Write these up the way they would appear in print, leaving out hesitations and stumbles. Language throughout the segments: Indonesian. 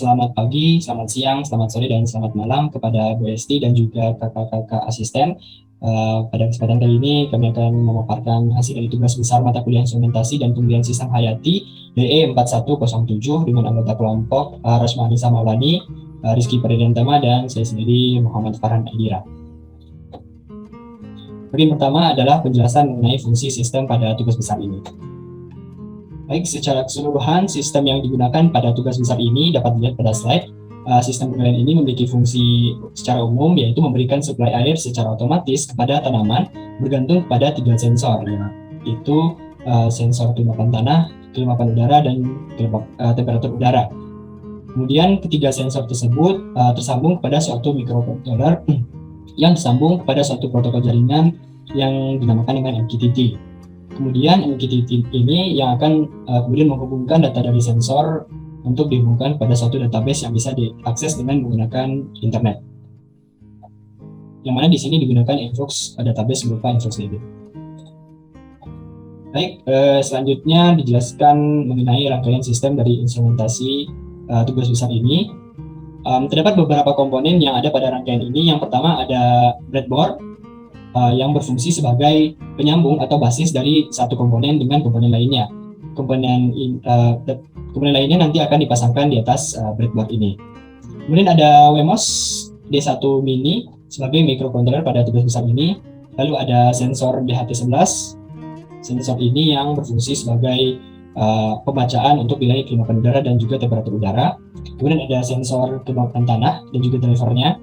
Selamat pagi, selamat siang, selamat sore, dan selamat malam kepada Bu Esti dan juga kakak-kakak asisten. Pada kesempatan kali ini kami akan memaparkan hasil dari tugas besar mata kuliah instrumentasi dan pemilihan sistem hayati DE 4107 dengan anggota kelompok Rashmanisa Maulani, Rizky Pradantama, dan saya sendiri Muhammad Farhan Aidira. Bagian pertama adalah penjelasan mengenai fungsi sistem pada tugas besar ini. Baik, secara keseluruhan sistem yang digunakan pada tugas besar ini dapat dilihat pada slide. Sistem pengalian ini memiliki fungsi secara umum, yaitu memberikan suplai air secara otomatis kepada tanaman bergantung pada 3 sensor, yaitu sensor kelembapan tanah, kelembapan udara, dan temperatur udara. Kemudian ketiga sensor tersebut tersambung kepada suatu microcontroller yang disambung kepada suatu protokol jaringan yang dinamakan dengan MQTT. Kemudian MQTT ini yang akan kemudian menghubungkan data dari sensor untuk dihubungkan pada suatu database yang bisa diakses dengan menggunakan internet. Yang mana di sini digunakan Influx database berupa InfluxDB. Baik, selanjutnya dijelaskan mengenai rangkaian sistem dari instrumentasi tugas besar ini. Terdapat beberapa komponen yang ada pada rangkaian ini. Yang pertama ada breadboard yang berfungsi sebagai penyambung atau basis dari satu komponen dengan komponen lainnya. Komponen lainnya nanti akan dipasangkan di atas breadboard ini. Kemudian ada WMOS D1 Mini sebagai microcontroller pada tugas besar ini. Lalu ada sensor DHT11. Sensor ini yang berfungsi sebagai pembacaan untuk wilayah kelembapan udara dan juga temperatur udara. Kemudian ada sensor kelembapan tanah dan juga drivernya.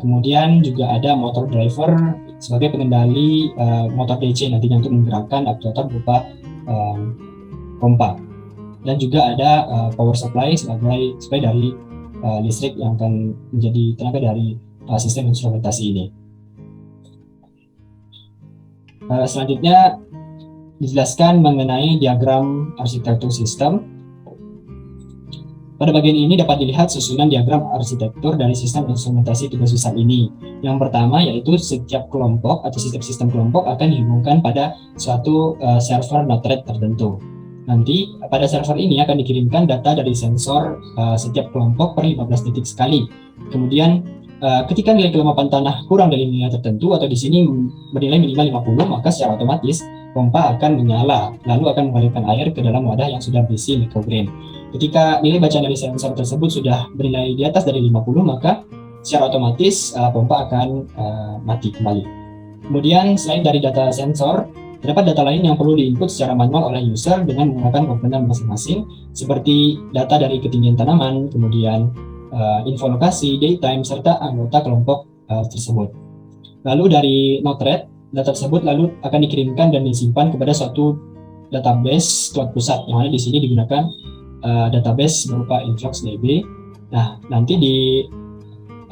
Kemudian juga ada motor driver sebagai pengendali motor DC nantinya untuk menggerakkan aktuator berupa pompa. Dan juga ada power supply sebagai dari listrik yang akan menjadi tenaga dari sistem instrumentasi ini. Selanjutnya dijelaskan mengenai diagram arsitektur sistem. Pada bagian ini dapat dilihat susunan diagram arsitektur dari sistem instrumentasi tugas besar ini. Yang pertama yaitu setiap kelompok atau sistem kelompok akan dihubungkan pada suatu server node-RED tertentu. Nanti pada server ini akan dikirimkan data dari sensor setiap kelompok per 15 detik sekali. Kemudian ketika nilai kelembapan tanah kurang dari nilai tertentu atau di sini bernilai minimal 50, maka secara otomatis pompa akan menyala, lalu akan mengalirkan air ke dalam wadah yang sudah berisi microgreen. Ketika nilai bacaan dari sensor tersebut sudah bernilai di atas dari 50, maka secara otomatis pompa akan mati kembali. Kemudian selain dari data sensor, terdapat data lain yang perlu diinput secara manual oleh user dengan menggunakan komponen masing-masing, seperti data dari ketinggian tanaman, kemudian info lokasi, daytime, serta anggota kelompok tersebut. Lalu dari node-RED, data tersebut lalu akan dikirimkan dan disimpan kepada suatu database cloud pusat, yang mana di sini digunakan database berupa InfluxDB. Nah, nanti di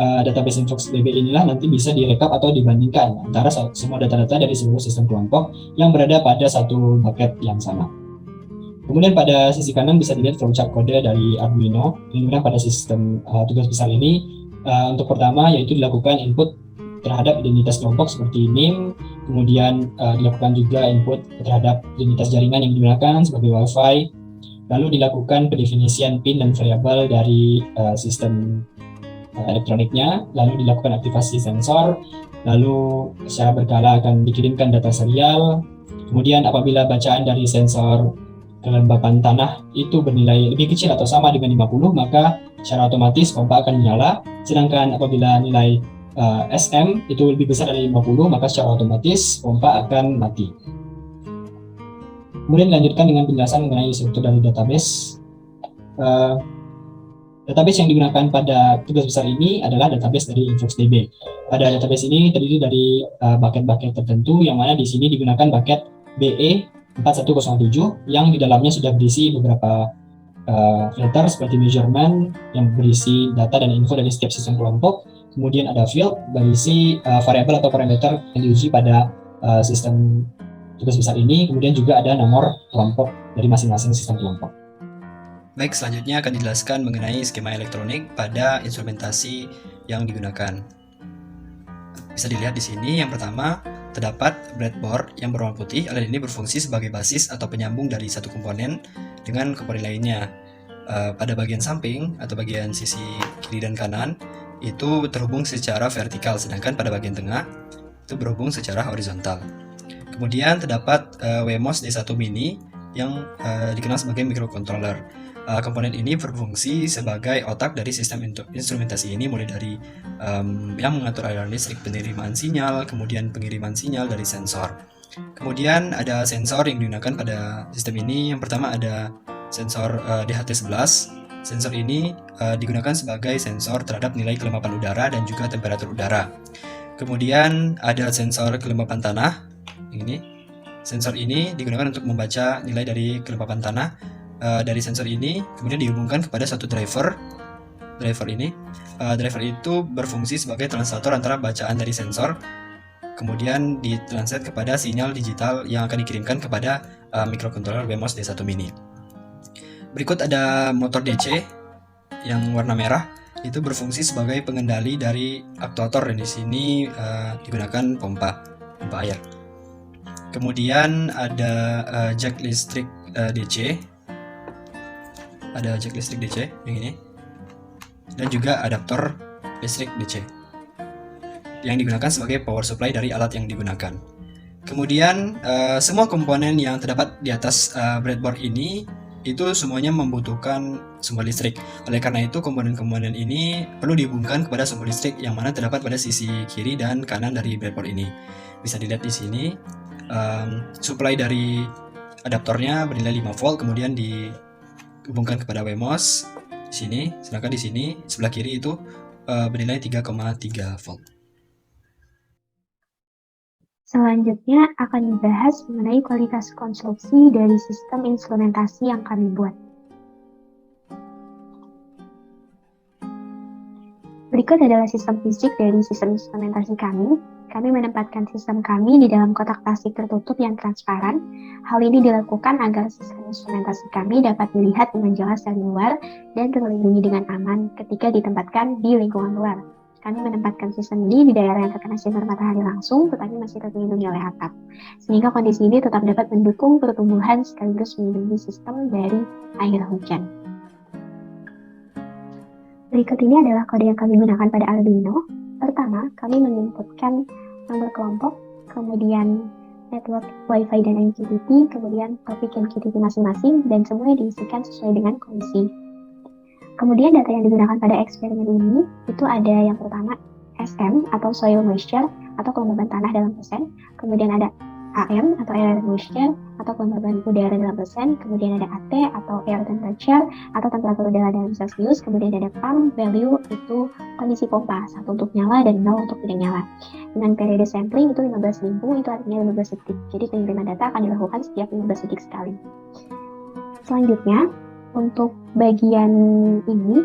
database InfluxDB inilah nanti bisa direkap atau dibandingkan antara semua data-data dari seluruh sistem kelompok yang berada pada satu bucket yang sama. Kemudian pada sisi kanan bisa dilihat flowchart kode dari Arduino. Kemudian pada sistem tugas besar ini, untuk pertama yaitu dilakukan input terhadap identitas kelompok seperti NIM, kemudian dilakukan juga input terhadap identitas jaringan yang digunakan sebagai Wi-Fi, lalu dilakukan pendefinisian pin dan variabel dari sistem elektroniknya, lalu dilakukan aktivasi sensor, lalu secara berkala akan dikirimkan data serial. Kemudian apabila bacaan dari sensor kelembapan tanah itu bernilai lebih kecil atau sama dengan 50, maka secara otomatis pompa akan menyala. Sedangkan apabila nilai SM itu lebih besar dari 50, maka secara otomatis pompa akan mati. Kemudian dilanjutkan dengan penjelasan mengenai struktur dari database. Database yang digunakan pada tugas besar ini adalah database dari InfluxDB. Pada database ini terdiri dari bucket-bucket tertentu, yang mana di sini digunakan bucket BE 4107 yang di dalamnya sudah berisi beberapa filter seperti measurement yang berisi data dan info dari setiap sistem kelompok. Kemudian ada field berisi variabel atau parameter yang diuji pada sistem tugas besar ini. Kemudian juga ada nomor kelompok dari masing-masing sistem kelompok. Baik, selanjutnya akan dijelaskan mengenai skema elektronik pada instrumentasi yang digunakan. Bisa dilihat di sini, yang pertama terdapat breadboard yang berwarna putih. Alat ini berfungsi sebagai basis atau penyambung dari satu komponen dengan komponen lainnya. pada bagian samping atau bagian sisi kiri dan kanan itu terhubung secara vertikal, sedangkan pada bagian tengah itu berhubung secara horizontal. Kemudian terdapat WMOS D1 Mini yang dikenal sebagai microcontroller. Komponen ini berfungsi sebagai otak dari sistem instrumentasi ini, mulai dari yang mengatur aliran listrik, penerimaan sinyal, kemudian pengiriman sinyal dari sensor. Kemudian ada sensor yang digunakan pada sistem ini. Yang pertama ada sensor DHT11. Sensor ini digunakan sebagai sensor terhadap nilai kelembapan udara dan juga temperatur udara. Kemudian ada sensor kelembapan tanah. Ini sensor ini digunakan untuk membaca nilai dari kelembapan tanah. Dari sensor ini kemudian dihubungkan kepada satu driver. Driver itu berfungsi sebagai translator antara bacaan dari sensor kemudian ditranslate kepada sinyal digital yang akan dikirimkan kepada microcontroller WMOS D1 Mini. Berikut ada motor DC yang warna merah, itu berfungsi sebagai pengendali dari aktuator, dan di sini digunakan pompa air. Kemudian ada jack listrik DC. Ada jack listrik DC yang ini, dan juga adaptor listrik DC yang digunakan sebagai power supply dari alat yang digunakan. Kemudian semua komponen yang terdapat di atas breadboard ini itu semuanya membutuhkan sumber listrik. Oleh karena itu komponen-komponen ini perlu dihubungkan kepada sumber listrik yang mana terdapat pada sisi kiri dan kanan dari breadboard ini. Bisa dilihat di sini supply dari adaptornya bernilai 5 volt, kemudian dihubungkan kepada WMOS di sini, sedangkan di sini sebelah kiri itu bernilai 3,3 volt. Selanjutnya akan dibahas mengenai kualitas konstruksi dari sistem instrumentasi yang kami buat. Berikut adalah sistem fisik dari sistem instrumentasi kami. Kami menempatkan sistem kami di dalam kotak plastik tertutup yang transparan. Hal ini dilakukan agar sistem instrumentasi kami dapat dilihat dengan jelas dari luar dan terlindungi dengan aman ketika ditempatkan di lingkungan luar. Kami menempatkan sistem ini di daerah yang terkena sinar matahari langsung, tetapi masih terlindungi oleh atap, sehingga kondisi ini tetap dapat mendukung pertumbuhan sekaligus melindungi sistem dari air hujan. Berikut ini adalah kode yang kami gunakan pada Arduino. Pertama, kami menginputkan nomor kelompok, kemudian network Wi-Fi dan MQTT, kemudian topik MQTT masing-masing, dan semuanya diisikan sesuai dengan kondisi. Kemudian data yang digunakan pada eksperimen ini itu ada yang pertama SM atau soil moisture atau kelembaban tanah dalam persen, kemudian ada AM atau air moisture atau kelembaban udara dalam persen, kemudian ada AT atau air temperature atau temperatur udara dalam Celsius, kemudian ada pump value itu kondisi pompa, 1 untuk nyala dan 0 untuk tidak nyala. Dengan periode sampling itu 15.000, itu artinya 15 detik. Jadi pengiriman data akan dilakukan setiap 15 detik sekali. Selanjutnya untuk bagian ini,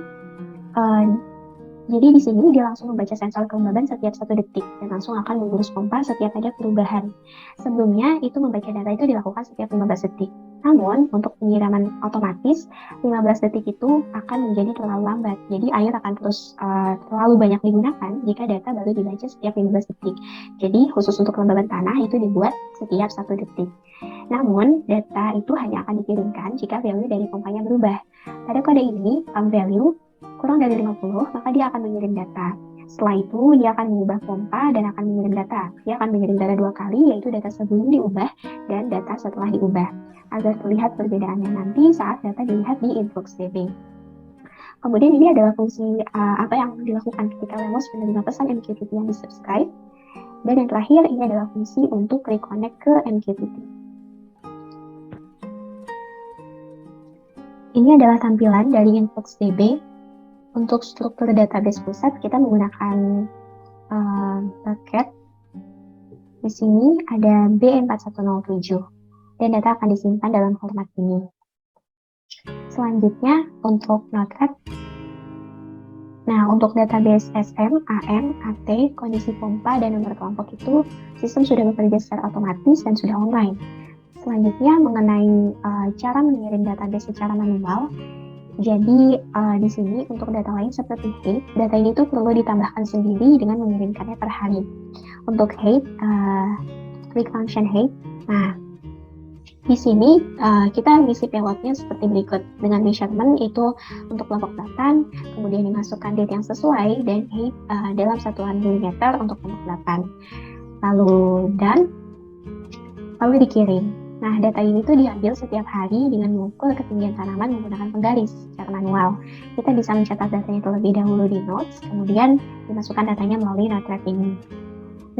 jadi di sini dia langsung membaca sensor kelembaban setiap 1 detik dan langsung akan mengurus pompa setiap ada perubahan. Sebelumnya itu membaca data itu dilakukan setiap 15 detik. Namun untuk penyiraman otomatis 15 detik itu akan menjadi terlalu lambat. Jadi air akan terus terlalu banyak digunakan jika data baru dibaca setiap 15 detik. Jadi khusus untuk kelembaban tanah itu dibuat setiap 1 detik. Namun, data itu hanya akan dikirimkan jika value dari pompanya berubah. Pada kode ini, pump value kurang dari 50, maka dia akan mengirim data. Setelah itu, dia akan mengubah pompa dan akan mengirim data. Dia akan mengirim data 2 kali, yaitu data sebelum diubah dan data setelah diubah, agar terlihat perbedaannya nanti saat data dilihat di InfluxDB. Kemudian ini adalah fungsi apa yang dilakukan ketika WMOS menerima pesan MQTT yang di-subscribe. Dan yang terakhir, ini adalah fungsi untuk reconnect ke MQTT. Ini adalah tampilan dari InfluxDB. Untuk struktur database pusat, kita menggunakan paket. Di sini ada B4107, dan data akan disimpan dalam format ini. Selanjutnya, untuk node-RED. Nah, untuk database SM, AM, AT, kondisi pompa, dan nomor kelompok itu, sistem sudah bekerja secara otomatis dan sudah online. Selanjutnya mengenai cara mengirim database secara manual. Jadi di sini untuk data lain seperti height, data ini tuh perlu ditambahkan sendiri dengan mengirimkannya per hari. Untuk height, klik function height. Nah, Di sini kita misi pilotnya seperti berikut. Dengan measurement itu untuk kelompok 8, kemudian dimasukkan date yang sesuai dan dalam satuan milimeter untuk kelompok 8. Lalu dikirim. Nah, data ini tuh diambil setiap hari dengan mengukur ketinggian tanaman menggunakan penggaris secara manual. Kita bisa mencatat datanya terlebih dahulu di notes, kemudian dimasukkan datanya melalui note trap ini.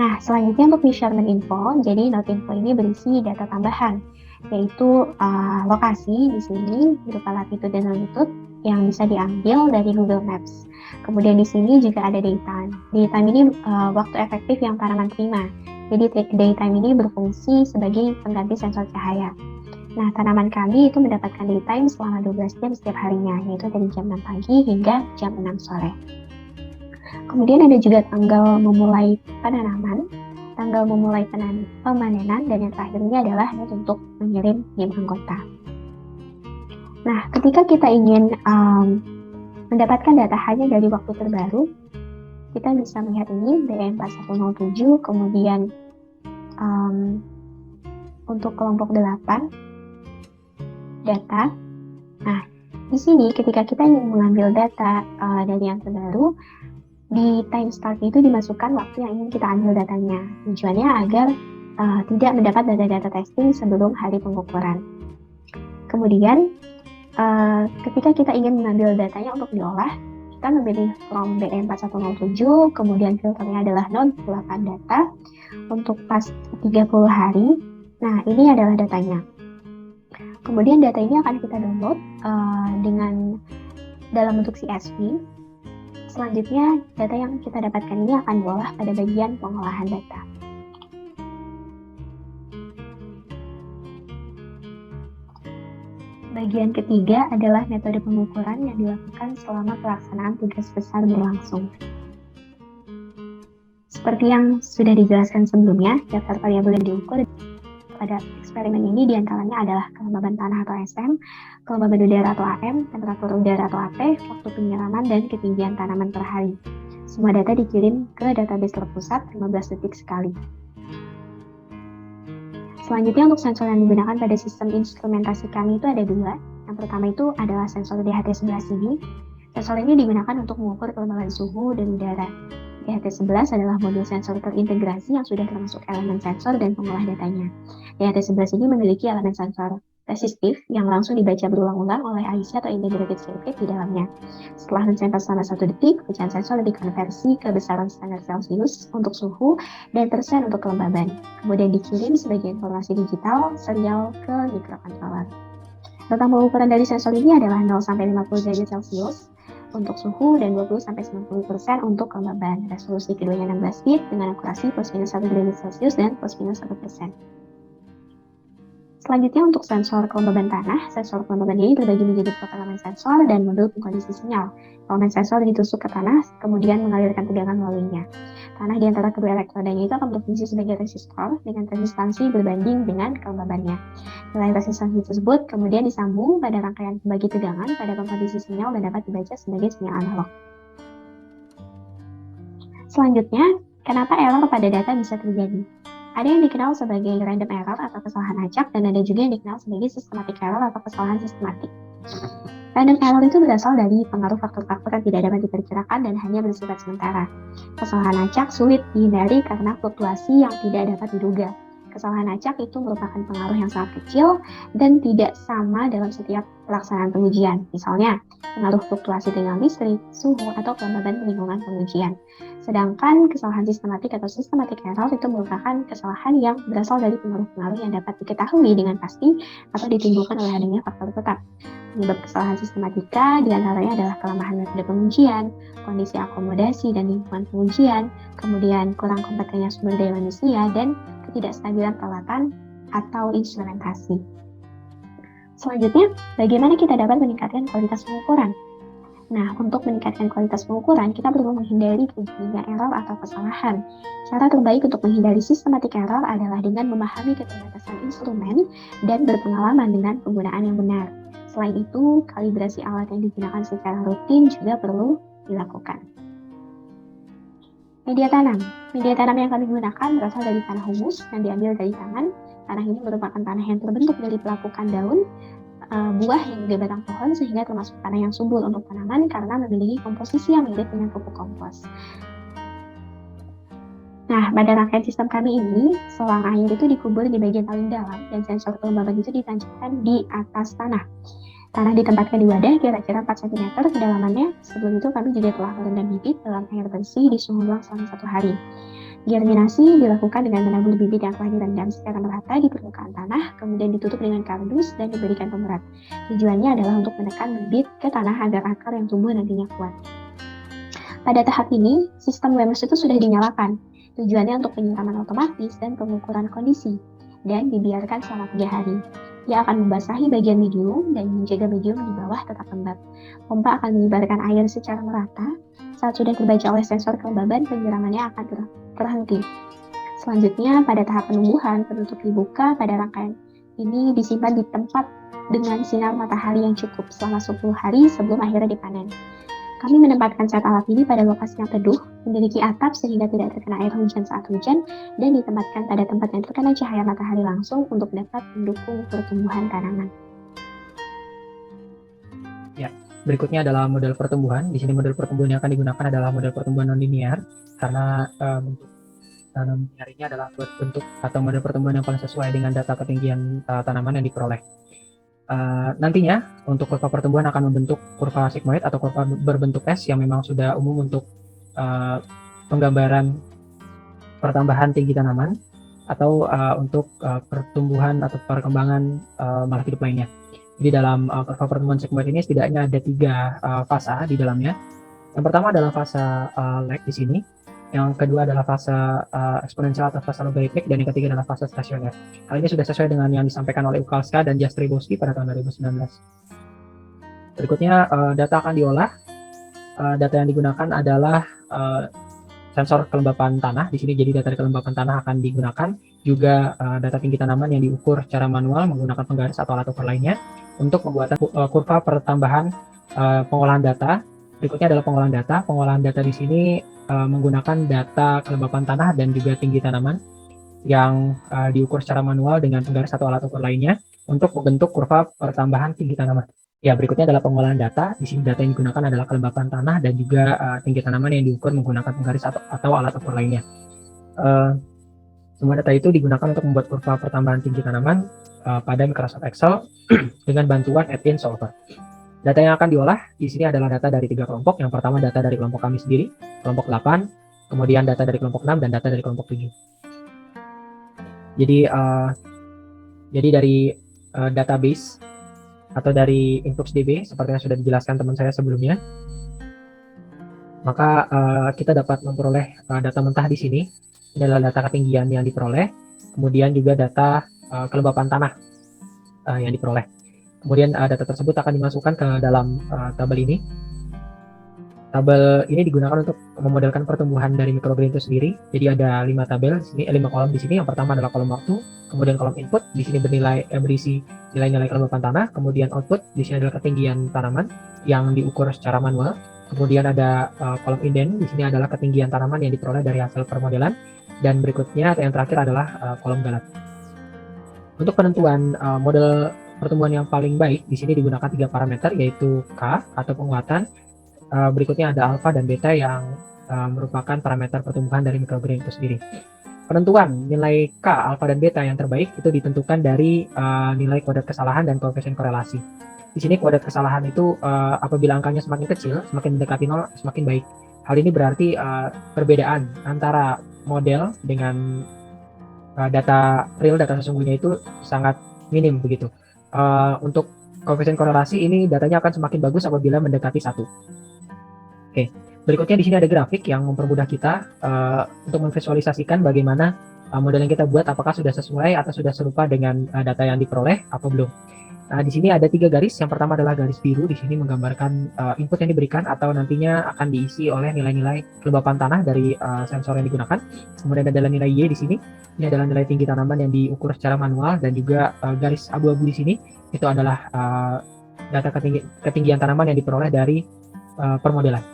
Nah, selanjutnya untuk measurement info, jadi note info ini berisi data tambahan, yaitu lokasi di sini berupa latitude dan longitude yang bisa diambil dari Google Maps. Kemudian di sini juga ada daytime. Daytime ini waktu efektif yang tanaman terima. Jadi daytime ini berfungsi sebagai pengganti sensor cahaya. Nah, tanaman kami itu mendapatkan daytime selama 12 jam setiap harinya, yaitu dari jam 6 pagi hingga jam 6 sore. Kemudian ada juga tanggal memulai penanaman, tanggal memulai pemanenan, dan yang terakhirnya adalah untuk mengirim tim anggota. Nah, ketika kita ingin mendapatkan data hanya dari waktu terbaru, kita bisa melihat ini BM4107, kemudian untuk kelompok 8 data. Nah, di sini ketika kita ingin mengambil data dari yang terbaru, di time start itu dimasukkan waktu yang ingin kita ambil datanya. Tujuannya agar tidak mendapat data-data testing sebelum hari pengukuran. Kemudian, ketika kita ingin mengambil datanya untuk diolah, kita memilih from BM4107, kemudian filternya adalah node 8 data untuk pas 30 hari. Nah, ini adalah datanya. Kemudian data ini akan kita download dalam bentuk CSV. Selanjutnya, data yang kita dapatkan ini akan diolah pada bagian pengolahan data. Bagian ketiga adalah metode pengukuran yang dilakukan selama pelaksanaan tugas besar berlangsung. Seperti yang sudah dijelaskan sebelumnya, daftar variabel yang diukur pada eksperimen ini diantaranya adalah kelembaban tanah atau SM, kelembaban udara atau AM, temperatur udara atau AP, waktu penyiraman, dan ketinggian tanaman per hari. Semua data dikirim ke database terpusat 15 detik sekali. Selanjutnya untuk sensor yang digunakan pada sistem instrumentasi kami itu ada dua. Yang pertama itu adalah sensor DHT11 ini. Sensor ini digunakan untuk mengukur kelembaban suhu dan udara. DHT11 adalah modul sensor terintegrasi yang sudah termasuk elemen sensor dan pengolah datanya. DHT11 ini memiliki elemen sensor resistif yang langsung dibaca berulang-ulang oleh IC atau integrated circuit di dalamnya. Setelah mensampel selama 1 detik, pecahan sensor dikonversi ke besaran standar Celsius untuk suhu dan persen untuk kelembaban. Kemudian dikirim sebagai informasi digital serial ke microcontroller. Data pengukuran dari sensor ini adalah 0-50 derajat Celsius untuk suhu dan 20-90% untuk kelembaban. Resolusi keduanya 16 bit dengan akurasi plus minus 1 derajat Celcius dan plus minus 1%. Selanjutnya untuk sensor kelembaban tanah, sensor kelembaban ini terbagi menjadi beberapa elemen sensor dan modul pengkondisi sinyal. Elemen sensor ditusuk ke tanah, kemudian mengalirkan tegangan melaluinya. Tanah di antara kedua elektrodanya itu akan berfungsi sebagai resistor dengan resistansi berbanding dengan kelembabannya. Nilai resistansi tersebut kemudian disambung pada rangkaian pembagi tegangan pada pengkondisi sinyal dan dapat dibaca sebagai sinyal analog. Selanjutnya, kenapa error pada data bisa terjadi? Ada yang dikenal sebagai random error atau kesalahan acak, dan ada juga yang dikenal sebagai systematic error atau kesalahan sistematik. Random error itu berasal dari pengaruh faktor-faktor yang tidak dapat diperkirakan dan hanya bersifat sementara. Kesalahan acak sulit dihindari karena fluktuasi yang tidak dapat diduga. Kesalahan acak itu merupakan pengaruh yang sangat kecil dan tidak sama dalam setiap pelaksanaan pengujian. Misalnya, pengaruh fluktuasi dengan listrik, suhu, atau kelembaban lingkungan pengujian. Sedangkan kesalahan sistematik atau systematic error itu merupakan kesalahan yang berasal dari pengaruh-pengaruh yang dapat diketahui dengan pasti atau ditimbulkan oleh adanya faktor tetap. Penyebab kesalahan sistematika diantaranya adalah kelemahan metode pengujian, kondisi akomodasi dan lingkungan pengujian, kemudian kurang kompetennya sumber daya manusia, dan ketidakstabilan peralatan atau instrumentasi. Selanjutnya, bagaimana kita dapat meningkatkan kualitas pengukuran? Nah, untuk meningkatkan kualitas pengukuran, kita perlu menghindari terjadinya error atau kesalahan. Cara terbaik untuk menghindari systematic error adalah dengan memahami keterbatasan instrumen dan berpengalaman dengan penggunaan yang benar. Selain itu, kalibrasi alat yang digunakan secara rutin juga perlu dilakukan. Media tanam. Media tanam yang kami gunakan berasal dari tanah humus yang diambil dari tangan. Tanah ini merupakan tanah yang terbentuk dari pelapukan daun, buah yang juga batang pohon, sehingga termasuk tanah yang subur untuk tanaman karena memiliki komposisi yang mirip dengan pupuk kompos. Nah, pada rangkaian sistem kami ini, selang air itu dikubur di bagian paling dalam dan sensor kelembaban itu ditancapkan di atas tanah. Tanah ditempatkan di wadah kira-kira 4 cm kedalamannya. Sebelum itu kami juga telah merendam bibit dalam air bersih di suhu ruang selama 1 hari. Germinasi dilakukan dengan menabur bibit yang telah direndam secara merata di permukaan tanah, kemudian ditutup dengan kardus dan diberikan pemberat. Tujuannya adalah untuk menekan bibit ke tanah agar akar yang tumbuh nantinya kuat. Pada tahap ini, sistem WMS itu sudah dinyalakan. Tujuannya untuk penyiraman otomatis dan pengukuran kondisi, dan dibiarkan selama 3 hari. Ia akan membasahi bagian medium dan menjaga medium di bawah tetap lembab. Pompa akan menyebarkan air secara merata. Saat sudah terbaca oleh sensor kelembaban, penyiramannya akan terhenti. Selanjutnya, pada tahap penumbuhan, penutup dibuka pada rangkaian ini disimpan di tempat dengan sinar matahari yang cukup selama 10 hari sebelum akhirnya dipanen. Kami menempatkan set alat ini pada lokasi yang teduh, memiliki atap sehingga tidak terkena air hujan saat hujan, dan ditempatkan pada tempat yang terkena cahaya matahari langsung untuk dapat mendukung pertumbuhan tanaman. Berikutnya adalah model pertumbuhan. Di sini model pertumbuhan yang akan digunakan adalah model pertumbuhan non-linear karena bentuk non-linear ini adalah bentuk atau model pertumbuhan yang paling sesuai dengan data ketinggian tanaman yang diperoleh. Nantinya untuk kurva pertumbuhan akan membentuk kurva sigmoid atau kurva berbentuk S yang memang sudah umum untuk penggambaran pertambahan tinggi tanaman atau untuk pertumbuhan atau perkembangan makhluk hidup lainnya. Di dalam kurva pertumbuhan sigmoid ini setidaknya ada 3 fase di dalamnya. Yang pertama adalah fase lag di sini, yang kedua adalah fase eksponensial atau fase logaritmik, dan yang ketiga adalah fase stasioner. Hal ini sudah sesuai dengan yang disampaikan oleh Ukalska dan Jastribowski pada tahun 2019. Berikutnya data akan diolah. Data yang digunakan adalah sensor kelembapan tanah di sini, jadi data kelembapan tanah akan digunakan, juga data tinggi tanaman yang diukur secara manual menggunakan penggaris atau alat ukur lainnya untuk pembuatan kurva pertambahan pengolahan data. Berikutnya adalah pengolahan data. Pengolahan data di sini menggunakan data kelembapan tanah dan juga tinggi tanaman yang diukur secara manual dengan penggaris atau alat ukur lainnya untuk membentuk kurva pertambahan tinggi tanaman. Ya, berikutnya adalah pengolahan data. Di sini data yang digunakan adalah kelembapan tanah dan juga tinggi tanaman yang diukur menggunakan penggaris atau alat ukur lainnya. Semua data itu digunakan untuk membuat kurva pertambahan tinggi tanaman pada Microsoft Excel dengan bantuan add-in solver. Data yang akan diolah di sini adalah data dari 3 kelompok. Yang pertama data dari kelompok kami sendiri, kelompok 8, kemudian data dari kelompok 6, dan data dari kelompok 7. Jadi dari database atau dari InfluxDB seperti yang sudah dijelaskan teman saya sebelumnya, maka kita dapat memperoleh data mentah di sini. Ini adalah data ketinggian yang diperoleh, kemudian juga data kelembapan tanah yang diperoleh. Kemudian data tersebut akan dimasukkan ke dalam tabel ini. Tabel ini digunakan untuk memodelkan pertumbuhan dari microgreen itu sendiri. Jadi ada 5 tabel di sini, 5 kolom di sini. Yang pertama adalah kolom waktu, kemudian kolom input di sini berisi nilai-nilai kelembapan tanah, kemudian output di sini adalah ketinggian tanaman yang diukur secara manual. Kemudian ada kolom indent, di sini adalah ketinggian tanaman yang diperoleh dari hasil permodelan, dan berikutnya yang terakhir adalah kolom galat. Untuk penentuan model pertumbuhan yang paling baik, di sini digunakan 3 parameter, yaitu K atau penguatan. Berikutnya ada alfa dan beta yang merupakan parameter pertumbuhan dari microgreen itu sendiri. Penentuan nilai K, alfa, dan beta yang terbaik itu ditentukan dari nilai kuadrat kesalahan dan koefisien korelasi. Di sini kuadrat kesalahan itu apabila angkanya semakin kecil, semakin mendekati 0, semakin baik. Hal ini berarti perbedaan antara model dengan data real, data sesungguhnya itu sangat minim begitu. Untuk koefisien korelasi ini datanya akan semakin bagus apabila mendekati 1. Oke, berikutnya di sini ada grafik yang mempermudah kita untuk memvisualisasikan bagaimana model yang kita buat apakah sudah sesuai atau sudah serupa dengan data yang diperoleh atau belum. Nah, di sini ada 3 garis. Yang pertama adalah garis biru, di sini menggambarkan input yang diberikan atau nantinya akan diisi oleh nilai-nilai kelembapan tanah dari sensor yang digunakan. Kemudian adalah nilai Y di sini. Ini adalah nilai tinggi tanaman yang diukur secara manual, dan juga garis abu-abu di sini itu adalah data ketinggian tanaman yang diperoleh dari permodelan.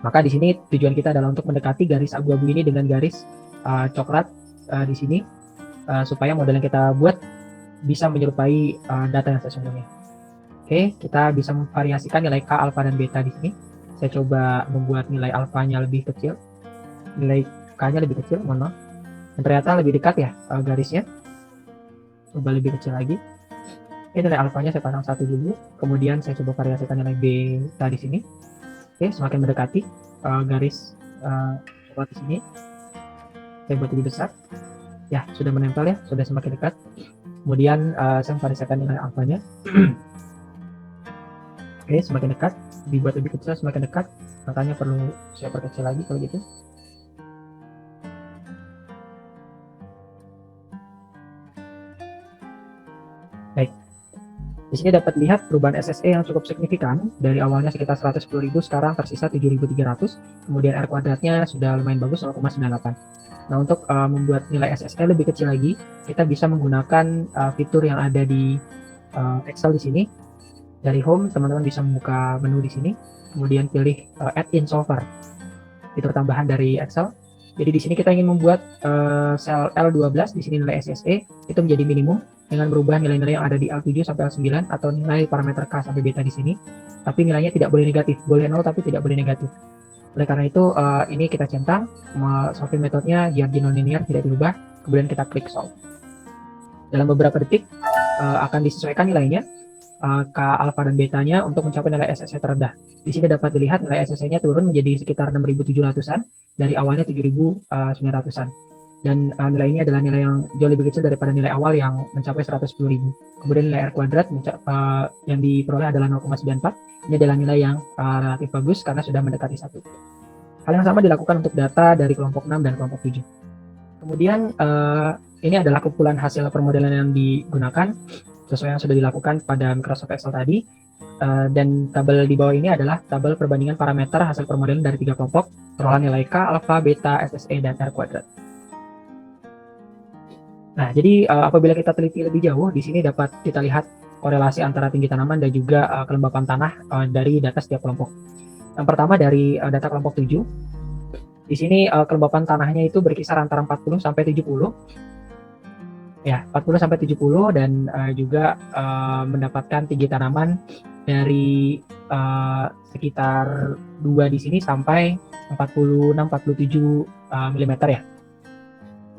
Maka di sini tujuan kita adalah untuk mendekati garis abu-abu ini dengan garis coklat di sini supaya model yang kita buat bisa menyerupai data yang sesungguhnya. Oke, kita bisa memvariasikan nilai K, alfa, dan beta di sini. Saya coba membuat nilai alfanya lebih kecil, nilai K-nya lebih kecil, mohon maaf. Dan ternyata lebih dekat ya garisnya. Coba lebih kecil lagi. Oke, nilai alfanya saya pasang 1 dulu. Kemudian saya coba variasikan nilai beta di sini. Oke, semakin mendekati garis coklat di sini. Saya buat lebih besar. Ya, sudah menempel ya, sudah semakin dekat. Kemudian saya memvariasikan nilai alfanya. Oke, semakin dekat, dibuat lebih kecil, semakin dekat, makanya perlu saya perkecil lagi kalau gitu. Baik, di sini dapat lihat perubahan SSE yang cukup signifikan, dari awalnya sekitar 110.000, sekarang tersisa 7.300, kemudian R kuadratnya sudah lumayan bagus, 0,98. Nah, untuk membuat nilai SSE lebih kecil lagi, kita bisa menggunakan fitur yang ada di Excel di sini. Dari Home, teman-teman bisa membuka menu di sini, kemudian pilih Add in Solver, fitur tambahan dari Excel. Jadi di sini kita ingin membuat sel L12, di sini nilai SSE itu menjadi minimum dengan berubah nilai-nilai yang ada di L7 sampai L9 atau nilai parameter K sampai beta di sini. Tapi nilainya tidak boleh negatif, boleh 0 tapi tidak boleh negatif. Oleh karena itu ini kita centang, solving metodenya Giardi nonlinear tidak dirubah, kemudian kita klik solve. Dalam beberapa detik akan disesuaikan nilainya. K, alfa, dan betanya untuk mencapai nilai SSE terendah. Di sini dapat dilihat nilai SSE-nya turun menjadi sekitar 6.700-an dari awalnya 7.900-an. Dan nilai ini adalah nilai yang jauh lebih kecil daripada nilai awal yang mencapai 110.000. Kemudian nilai R kuadrat yang diperoleh adalah 0,94. Ini adalah nilai yang relatif bagus karena sudah mendekati 1. Hal yang sama dilakukan untuk data dari kelompok 6 dan kelompok 7. Kemudian ini adalah kumpulan hasil permodelan yang digunakan sesuai yang sudah dilakukan pada Microsoft Excel tadi, dan tabel di bawah ini adalah tabel perbandingan parameter hasil permodelan dari 3 kelompok, perolehan nilai K, alfa, beta, SSE, dan R kuadrat. Nah, jadi apabila kita teliti lebih jauh, di sini dapat kita lihat korelasi antara tinggi tanaman dan juga kelembapan tanah dari data setiap kelompok. Yang pertama dari data kelompok 7, di sini kelembapan tanahnya itu berkisar antara 40 sampai 70. Ya, 40 sampai 70 dan juga mendapatkan tinggi tanaman dari sekitar 2 di sini sampai 46-47 mm ya.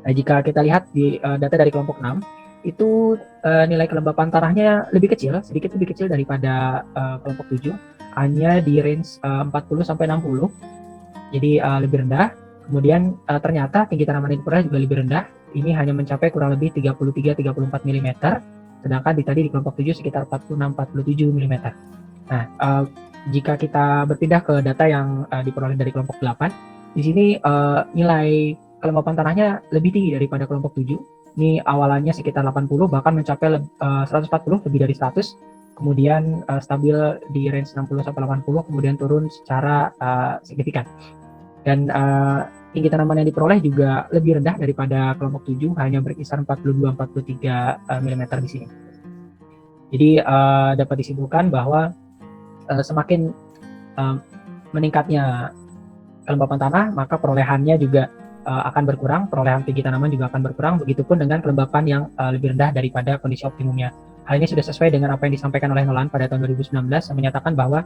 Nah, jika kita lihat di data dari kelompok 6, itu nilai kelembapan tanahnya lebih kecil, sedikit lebih kecil daripada kelompok 7, hanya di range 40 sampai 60. Jadi lebih rendah. Kemudian ternyata tinggi tanaman yang diperoleh juga lebih rendah. Ini hanya mencapai kurang lebih 33-34 mm, sedangkan tadi di kelompok 7 sekitar 46-47 mm. Nah, jika kita berpindah ke data yang diperoleh dari kelompok 8, di sini nilai kelembapan tanahnya lebih tinggi daripada kelompok 7. Ini awalannya sekitar 80, bahkan mencapai 140, lebih dari 100. Kemudian stabil di range 60-80, kemudian turun secara signifikan. Dan tinggi tanaman yang diperoleh juga lebih rendah daripada kelompok 7, hanya berkisar 42-43 mm di sini. Jadi dapat disimpulkan bahwa semakin meningkatnya kelembapan tanah, maka perolehannya juga akan berkurang, perolehan tinggi tanaman juga akan berkurang, begitupun dengan kelembapan yang lebih rendah daripada kondisi optimumnya. Hal ini sudah sesuai dengan apa yang disampaikan oleh Nolan pada tahun 2019 yang menyatakan bahwa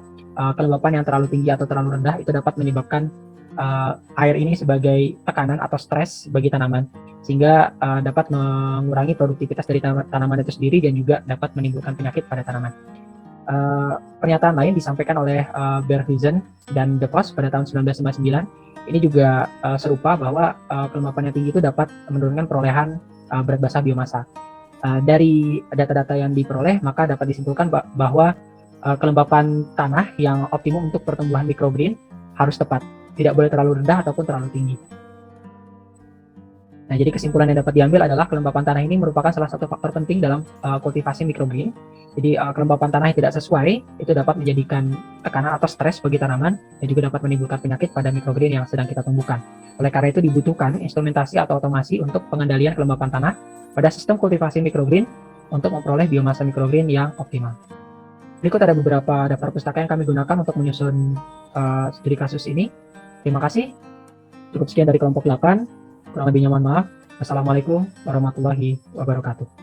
kelembapan yang terlalu tinggi atau terlalu rendah itu dapat menyebabkan air ini sebagai tekanan atau stres bagi tanaman, sehingga dapat mengurangi produktivitas dari tanaman itu sendiri dan juga dapat menimbulkan penyakit pada tanaman. Pernyataan lain disampaikan oleh Berhuizen dan De Vos pada tahun 1959. Ini juga serupa bahwa kelembapan yang tinggi itu dapat menurunkan perolehan berat basah biomasa. Dari data-data yang diperoleh, maka dapat disimpulkan bahwa kelembapan tanah yang optimum untuk pertumbuhan microgreen harus tepat, tidak boleh terlalu rendah ataupun terlalu tinggi. Nah, jadi kesimpulan yang dapat diambil adalah kelembapan tanah ini merupakan salah satu faktor penting dalam kultivasi microgreen. Jadi kelembapan tanah yang tidak sesuai itu dapat menjadikan tekanan atau stres bagi tanaman dan juga dapat menimbulkan penyakit pada microgreen yang sedang kita tumbuhkan. Oleh karena itu dibutuhkan instrumentasi atau otomasi untuk pengendalian kelembapan tanah pada sistem kultivasi microgreen untuk memperoleh biomasa microgreen yang optimal. Berikut ada beberapa daftar pustaka yang kami gunakan untuk menyusun studi kasus ini. Terima kasih. Cukup sekian dari kelompok 8. Kurang lebihnya mohon maaf. Wassalamualaikum warahmatullahi wabarakatuh.